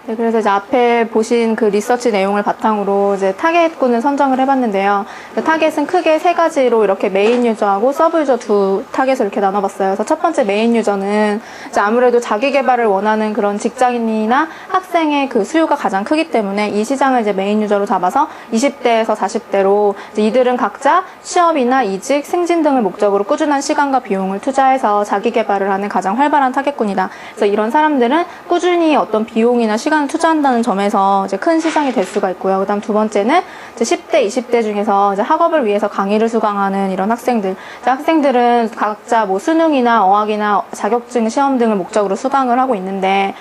네, 그래서 이제 앞에 보신 그 리서치 내용을 바탕으로 이제 타겟군을 선정을 해봤는데요. 타겟은 크게 세 가지로 이렇게 메인 유저하고 서브 유저 두 타겟을 이렇게 나눠봤어요. 그래서 첫 번째 메인 유저는 이제 아무래도 자기 개발을 원하는 그런 직장인이나 학생의 그 수요가 가장 크기 때문에 이 시장을 이제 메인 유저로 잡아서 20대에서 40대로 이들은 각자 취업이나 이직, 승진 등을 목적으로 꾸준한 시간과 비용을 투자해서 자기 개발을 하는 가장 활발한 타겟군이다. 그래서 이런 사람들은 꾸준히 어떤 비용이나 시간을 투자한다는 점에서 이제 큰 시장이 될 수가 있고요. 그다음 두 번째는 이제 10대, 20대 중에서 이제 학업을 위해서 강의를 수강하는 이런 학생들. 학생들은 각자 뭐 수능이나 어학이나 자격증 시험 등을 목적으로 수강을 하고 있는데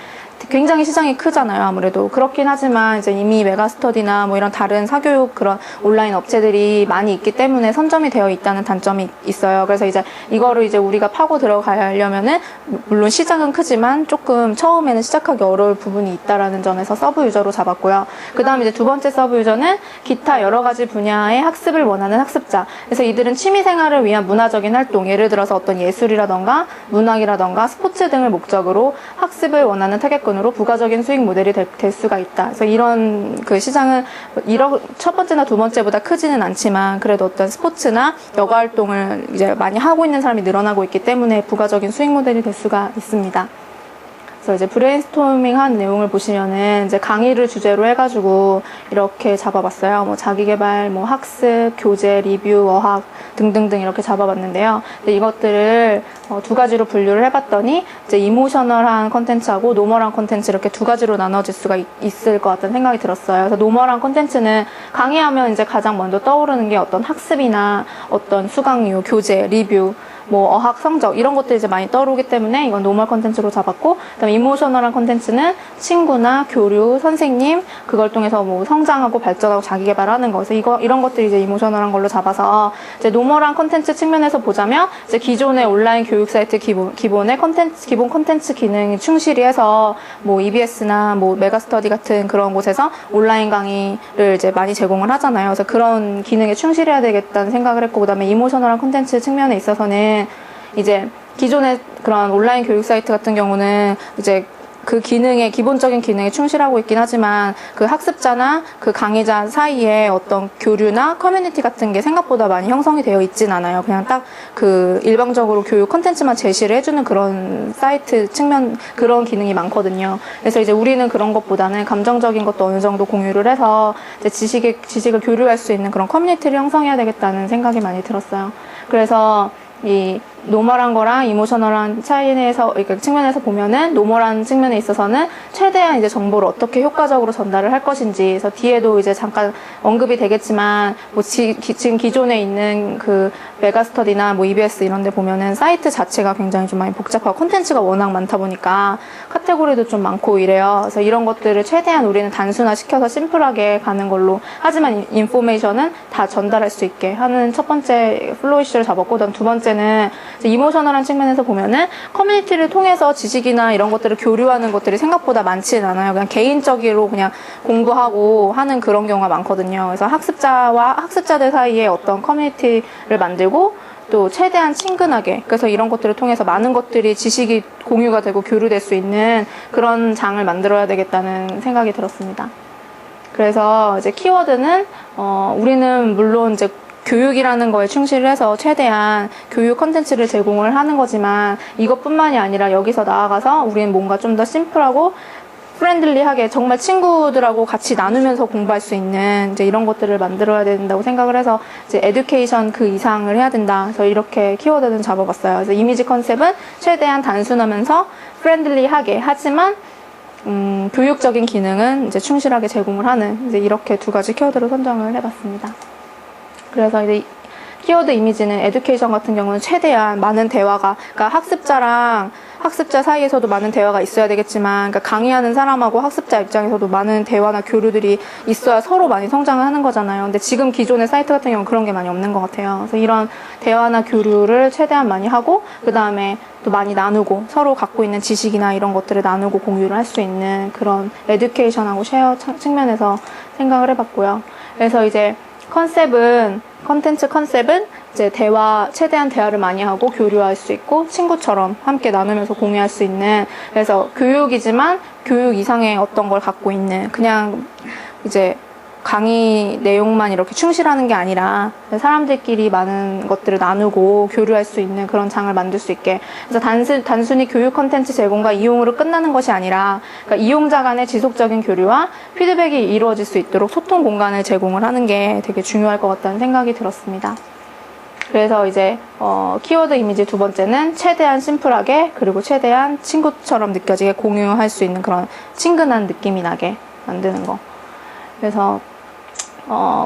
굉장히 시장이 크잖아요. 아무래도 그렇긴 하지만 이제 이미 메가스터디나 뭐 이런 다른 사교육 그런 온라인 업체들이 많이 있기 때문에 선점이 되어 있다는 단점이 있어요. 그래서 이제 이거를 이제 우리가 파고 들어가려면은 물론 시장은 크지만 조금 처음에는 시작하기 어려울 부분이 있다라는 점에서 서브 유저로 잡았고요. 그다음 이제 두 번째 서브 유저는 기타 여러 가지 분야의 학습을 원하는 학습자. 그래서 이들은 취미 생활을 위한 문화적인 활동, 예를 들어서 어떤 예술이라던가 문학이라던가 스포츠 등을 목적으로 학습을 원하는 타겟군 으로 부가적인 수익 모델이 될 수가 있다. 그래서 이런 그 시장은 첫 번째나 두 번째보다 크지는 않지만 그래도 어떤 스포츠나 여가 활동을 이제 많이 하고 있는 사람이 늘어나고 있기 때문에 부가적인 수익 모델이 될 수가 있습니다. 그래서 이제 브레인스토밍 한 내용을 보시면은 이제 강의를 주제로 해가지고 이렇게 잡아봤어요. 뭐 자기개발, 뭐 학습, 교재, 리뷰, 어학 등등등 이렇게 잡아봤는데요. 근데 이것들을 두 가지로 분류를 해봤더니 이제 이모셔널한 컨텐츠하고 노멀한 컨텐츠 이렇게 두 가지로 나눠질 수가 있을 것 같다는 생각이 들었어요. 그래서 노멀한 컨텐츠는 강의하면 이제 가장 먼저 떠오르는 게 어떤 학습이나 어떤 수강료, 교재, 리뷰 뭐 어학 성적 이런 것들이 이제 많이 떠오르기 때문에 이건 노멀 컨텐츠로 잡았고, 그다음에 이모셔널한 컨텐츠는 친구나 교류, 선생님 그걸 통해서 뭐 성장하고 발전하고 자기 개발하는 거. 그래서 이런 것들이 이제 이모셔널한 걸로 잡아서 이제 노멀한 컨텐츠 측면에서 보자면 이제 기존의 온라인 교육 사이트 기본의 기본 컨텐츠 기능이 충실히 해서 뭐 EBS나 뭐 메가스터디 같은 그런 곳에서 온라인 강의를 이제 많이 제공을 하잖아요. 그래서 그런 기능에 충실해야 되겠다는 생각을 했고, 그다음에 이모셔널한 컨텐츠 측면에 있어서는 이제 기존의 그런 온라인 교육 사이트 같은 경우는 이제 그 기본적인 기능에 충실하고 있긴 하지만 그 학습자나 그 강의자 사이에 어떤 교류나 커뮤니티 같은 게 생각보다 많이 형성이 되어 있진 않아요. 그냥 딱 그 일방적으로 교육 컨텐츠만 제시를 해주는 그런 사이트 측면, 그런 기능이 많거든요. 그래서 이제 우리는 그런 것보다는 감정적인 것도 어느 정도 공유를 해서 이제 지식을 교류할 수 있는 그런 커뮤니티를 형성해야 되겠다는 생각이 많이 들었어요. 그래서 이 노멀한 거랑 이모셔널한 차이에서, 그러니까 측면에서 보면은 노멀한 측면에 있어서는 최대한 이제 정보를 어떻게 효과적으로 전달을 할 것인지, 그래서 뒤에도 이제 잠깐 언급이 되겠지만 뭐 지금 기존에 있는 그 메가스터디나 뭐 EBS 이런 데 보면은 사이트 자체가 굉장히 좀 많이 복잡하고 콘텐츠가 워낙 많다 보니까 카테고리도 좀 많고 이래요. 그래서 이런 것들을 최대한 우리는 단순화시켜서 심플하게 가는 걸로, 하지만 인포메이션은 다 전달할 수 있게 하는 첫 번째 플로우 이슈를 잡았고, 그다음 두 번째는 이모셔널한 측면에서 보면은 커뮤니티를 통해서 지식이나 이런 것들을 교류하는 것들이 생각보다 많지는 않아요. 그냥 개인적으로 그냥 공부하고 하는 그런 경우가 많거든요. 그래서 학습자와 학습자들 사이에 어떤 커뮤니티를 만들고 또 최대한 친근하게, 그래서 이런 것들을 통해서 많은 것들이 지식이 공유가 되고 교류될 수 있는 그런 장을 만들어야 되겠다는 생각이 들었습니다. 그래서 이제 키워드는 우리는 물론 이제 교육이라는 거에 충실해서 최대한 교육 컨텐츠를 제공을 하는 거지만 이것뿐만이 아니라 여기서 나아가서 우리는 뭔가 좀 더 심플하고 프렌들리하게 정말 친구들하고 같이 나누면서 공부할 수 있는 이제 이런 것들을 만들어야 된다고 생각을 해서 이제 에듀케이션 그 이상을 해야 된다. 그래서 이렇게 키워드는 잡아봤어요. 그래서 이미지 컨셉은 최대한 단순하면서 프렌들리하게, 하지만 교육적인 기능은 이제 충실하게 제공을 하는, 이제 이렇게 두 가지 키워드로 선정을 해봤습니다. 그래서 이제 키워드 이미지는 에듀케이션 같은 경우는 최대한 많은 대화가, 그러니까 학습자 사이에서도 많은 대화가 있어야 되겠지만, 그러니까 강의하는 사람하고 학습자 입장에서도 많은 대화나 교류들이 있어야 서로 많이 성장을 하는 거잖아요. 근데 지금 기존의 사이트 같은 경우는 그런 게 많이 없는 것 같아요. 그래서 이런 대화나 교류를 최대한 많이 하고, 그 다음에 또 많이 나누고, 서로 갖고 있는 지식이나 이런 것들을 나누고 공유를 할 수 있는 그런 에듀케이션하고 쉐어 측면에서 생각을 해봤고요. 그래서 이제 컨텐츠 컨셉은 이제 최대한 대화를 많이 하고 교류할 수 있고 친구처럼 함께 나누면서 공유할 수 있는, 그래서 교육이지만 교육 이상의 어떤 걸 갖고 있는, 그냥 이제 강의 내용만 이렇게 충실하는 게 아니라 사람들끼리 많은 것들을 나누고 교류할 수 있는 그런 장을 만들 수 있게. 그래서 단순히 교육 컨텐츠 제공과 이용으로 끝나는 것이 아니라, 그러니까 이용자 간의 지속적인 교류와 피드백이 이루어질 수 있도록 소통 공간을 제공을 하는 게 되게 중요할 것 같다는 생각이 들었습니다. 그래서 이제 키워드 이미지 두 번째는 최대한 심플하게, 그리고 최대한 친구처럼 느껴지게 공유할 수 있는 그런 친근한 느낌이 나게 만드는 거. 그래서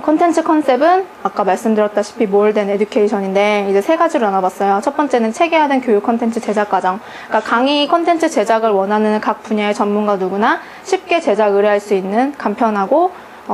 컨텐츠 컨셉은 아까 말씀드렸다시피 몰된 에듀케이션인데 이제 세 가지로 나눠봤어요. 첫 번째는 체계화된 교육 컨텐츠 제작 과정. 그러니까 강의 컨텐츠 제작을 원하는 각 분야의 전문가 누구나 쉽게 제작 의뢰할 수 있는 간편하고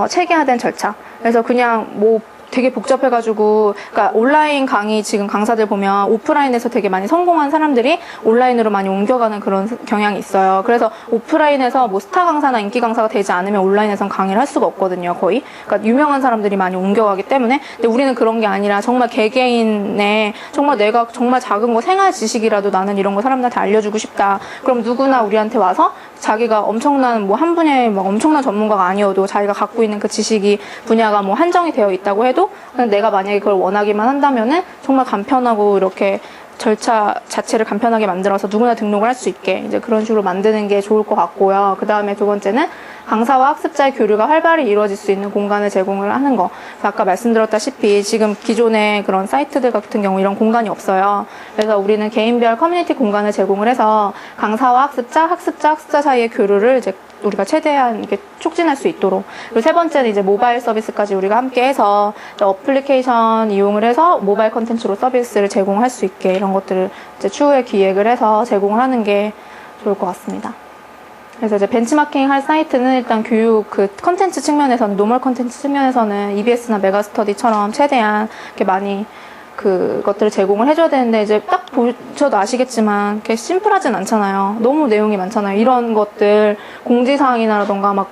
체계화된 절차. 그래서 그냥 뭐 되게 복잡해가지고, 그러니까 온라인 강의 지금 강사들 보면 오프라인에서 되게 많이 성공한 사람들이 온라인으로 많이 옮겨가는 그런 경향이 있어요. 그래서 오프라인에서 뭐 스타 강사나 인기 강사가 되지 않으면 온라인에선 강의를 할 수가 없거든요, 거의. 그러니까 유명한 사람들이 많이 옮겨가기 때문에. 근데 우리는 그런 게 아니라 정말 개개인의 정말 내가 정말 작은 거 생활 지식이라도 나는 이런 거 사람들한테 알려주고 싶다. 그럼 누구나 우리한테 와서 자기가 엄청난 뭐 한 분야의 뭐 엄청난 전문가가 아니어도 자기가 갖고 있는 그 지식이 분야가 뭐 한정이 되어 있다고 해도 내가 만약에 그걸 원하기만 한다면은 정말 간편하고 이렇게 절차 자체를 간편하게 만들어서 누구나 등록을 할 수 있게 이제 그런 식으로 만드는 게 좋을 것 같고요. 그 다음에 두 번째는 강사와 학습자의 교류가 활발히 이루어질 수 있는 공간을 제공을 하는 거. 아까 말씀드렸다시피 지금 기존의 그런 사이트들 같은 경우 이런 공간이 없어요. 그래서 우리는 개인별 커뮤니티 공간을 제공을 해서 강사와 학습자 사이의 교류를 이제 우리가 최대한 이렇게 촉진할 수 있도록. 그리고 세 번째는 이제 모바일 서비스까지 우리가 함께 해서 어플리케이션 이용을 해서 모바일 컨텐츠로 서비스를 제공할 수 있게 이런 것들을 이제 추후에 기획을 해서 제공을 하는 게 좋을 것 같습니다. 그래서 이제 벤치마킹 할 사이트는 일단 교육 그 컨텐츠 측면에서는, 노멀 컨텐츠 측면에서는 EBS나 메가스터디처럼 최대한 이렇게 많이 그것들을 제공을 해줘야 되는데, 이제 딱 보셔도 아시겠지만 이렇게 심플하진 않잖아요. 너무 내용이 많잖아요. 이런 것들 공지사항이라던가 막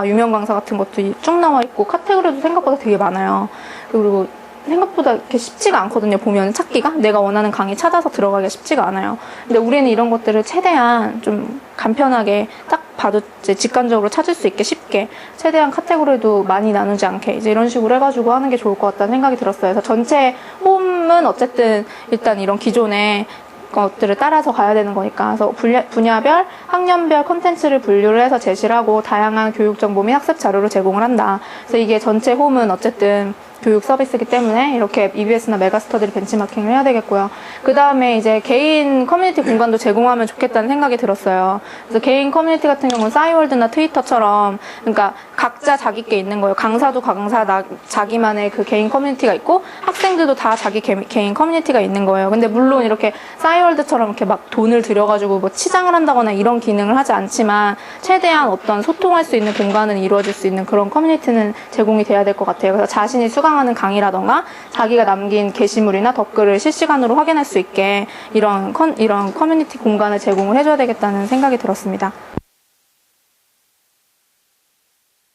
유명 강사 같은 것도 쭉 나와 있고 카테고리도 생각보다 되게 많아요. 그리고 생각보다 이렇게 쉽지가 않거든요. 보면 찾기가 내가 원하는 강의 찾아서 들어가기가 쉽지가 않아요. 근데 우리는 이런 것들을 최대한 좀 간편하게 딱 봐도 이제 직관적으로 찾을 수 있게 쉽게 최대한 카테고리도 많이 나누지 않게 이제 이런 식으로 해가지고 하는 게 좋을 것 같다는 생각이 들었어요. 그래서 전체 홈은 어쨌든 일단 이런 기존의 것들을 따라서 가야 되는 거니까. 그래서 분야별, 학년별 콘텐츠를 분류를 해서 제시를 하고 다양한 교육 정보 및 학습 자료를 제공을 한다. 그래서 이게 전체 홈은 어쨌든 교육 서비스이기 때문에 이렇게 EBS나 메가스터디를 벤치마킹을 해야 되겠고요. 그 다음에 이제 개인 커뮤니티 공간도 제공하면 좋겠다는 생각이 들었어요. 그래서 개인 커뮤니티 같은 경우는 싸이월드나 트위터처럼, 그러니까 각자 자기 게 있는 거예요. 강사도 자기만의 그 개인 커뮤니티가 있고 학생들도 다 자기 개인 커뮤니티가 있는 거예요. 근데 물론 이렇게 싸이월드처럼 이렇게 막 돈을 들여가지고 뭐 치장을 한다거나 이런 기능을 하지 않지만 최대한 어떤 소통할 수 있는 공간은 이루어질 수 있는 그런 커뮤니티는 제공이 돼야 될 것 같아요. 그래서 자신이 수강하는 강의라던가 자기가 남긴 게시물이나 댓글을 실시간으로 확인할 수 있게 이런 커뮤니티 공간을 제공을 해줘야 되겠다는 생각이 들었습니다.